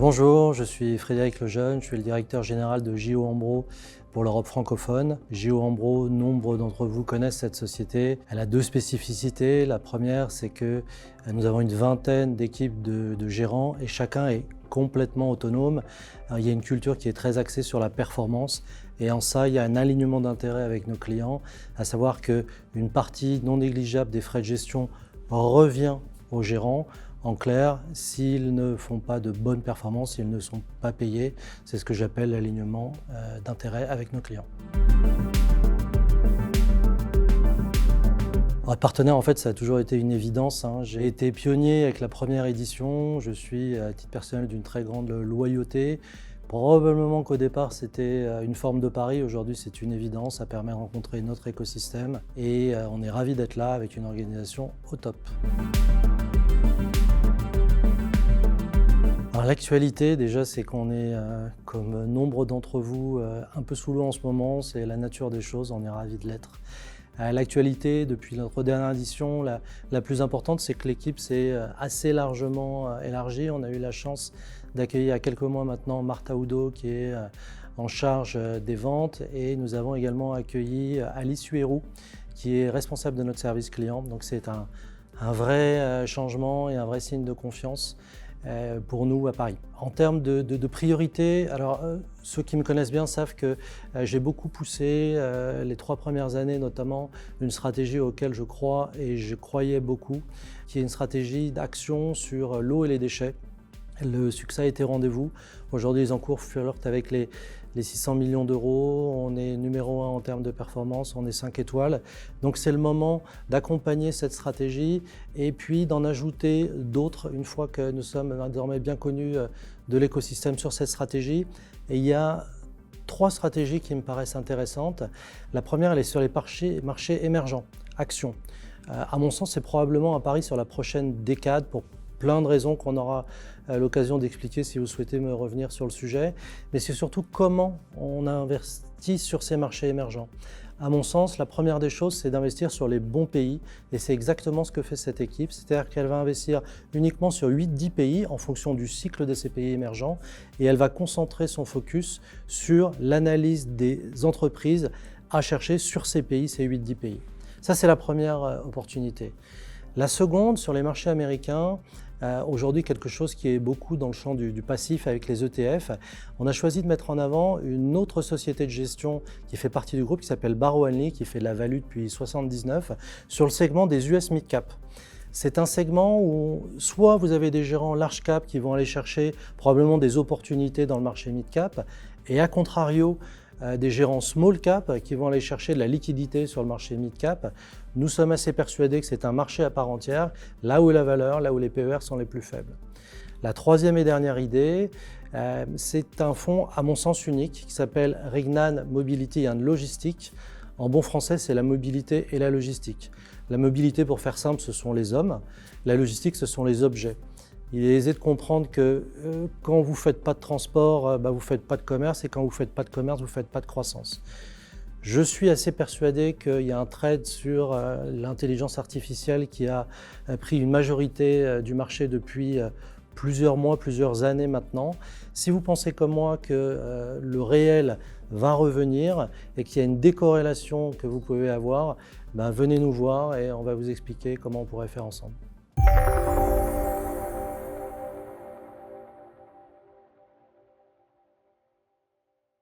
Bonjour, je suis Frédéric Lejeune, je suis le directeur général de JO Hambro pour l'Europe francophone. JO Hambro, nombre d'entre vous connaissent cette société. Elle a deux spécificités. La première, c'est que nous avons une vingtaine d'équipes de gérants et chacun est complètement autonome. Alors, il y a une culture qui est très axée sur la performance et en ça, il y a un alignement d'intérêts avec nos clients, à savoir qu'une partie non négligeable des frais de gestion revient aux gérants. En clair, s'ils ne font pas de bonnes performances, s'ils ne sont pas payés, c'est ce que j'appelle l'alignement d'intérêts avec nos clients. Alors, être partenaire, en fait, ça a toujours été une évidence. J'ai été pionnier avec la première édition. Je suis, à titre personnel, d'une très grande loyauté. Probablement qu'au départ, c'était une forme de pari. Aujourd'hui, c'est une évidence. Ça permet de rencontrer notre écosystème. Et on est ravis d'être là avec une organisation au top. L'actualité, déjà, c'est qu'on est, comme nombre d'entre vous, un peu sous l'eau en ce moment. C'est la nature des choses, on est ravis de l'être. L'actualité, depuis notre dernière édition, la plus importante, c'est que l'équipe s'est assez largement élargie. On a eu la chance d'accueillir il y a quelques mois maintenant Martha Oudot, qui est en charge des ventes. Et nous avons également accueilli Alice Huérou, qui est responsable de notre service client. Donc c'est un vrai changement et un vrai signe de confiance pour nous à Paris. En termes de priorité, alors ceux qui me connaissent bien savent que j'ai beaucoup poussé les 3 premières années notamment une stratégie auquel je crois et je croyais beaucoup, qui est une stratégie d'action sur l'eau et les déchets. Le succès a été rendez-vous. Aujourd'hui, les encours flirtent avec les 600 millions d'euros. On est numéro 1 en termes de performance, on est 5 étoiles. Donc c'est le moment d'accompagner cette stratégie et puis d'en ajouter d'autres une fois que nous sommes désormais bien connus de l'écosystème sur cette stratégie. Et il y a 3 stratégies qui me paraissent intéressantes. La première, elle est sur les marchés émergents, actions. À mon sens, c'est probablement un pari sur la prochaine décade pour plein de raisons qu'on aura l'occasion d'expliquer si vous souhaitez me revenir sur le sujet. Mais c'est surtout comment on investit sur ces marchés émergents. À mon sens, la première des choses, c'est d'investir sur les bons pays. Et c'est exactement ce que fait cette équipe. C'est-à-dire qu'elle va investir uniquement sur 8-10 pays en fonction du cycle de ces pays émergents. Et elle va concentrer son focus sur l'analyse des entreprises à chercher sur ces pays, ces 8-10 pays. Ça, c'est la première opportunité. La seconde, sur les marchés américains, aujourd'hui quelque chose qui est beaucoup dans le champ du passif avec les ETF. On a choisi de mettre en avant une autre société de gestion qui fait partie du groupe qui s'appelle Barrow Hanley, qui fait de la value depuis 1979, sur le segment des US Mid Cap. C'est un segment où soit vous avez des gérants large cap qui vont aller chercher probablement des opportunités dans le marché mid cap, et à contrario, des gérants small cap qui vont aller chercher de la liquidité sur le marché mid cap. Nous sommes assez persuadés que c'est un marché à part entière, là où la valeur, là où les PER sont les plus faibles. La troisième et dernière idée, c'est un fonds à mon sens unique qui s'appelle Rignan Mobility and Logistics. En bon français, c'est la mobilité et la logistique. La mobilité, pour faire simple, ce sont les hommes. La logistique, ce sont les objets. Il est aisé de comprendre que quand vous ne faites pas de transport, vous ne faites pas de commerce, et quand vous ne faites pas de commerce, vous ne faites pas de croissance. Je suis assez persuadé qu'il y a un trade sur l'intelligence artificielle qui a pris une majorité du marché depuis plusieurs mois, plusieurs années maintenant. Si vous pensez comme moi que le réel va revenir et qu'il y a une décorrélation que vous pouvez avoir, venez nous voir et on va vous expliquer comment on pourrait faire ensemble.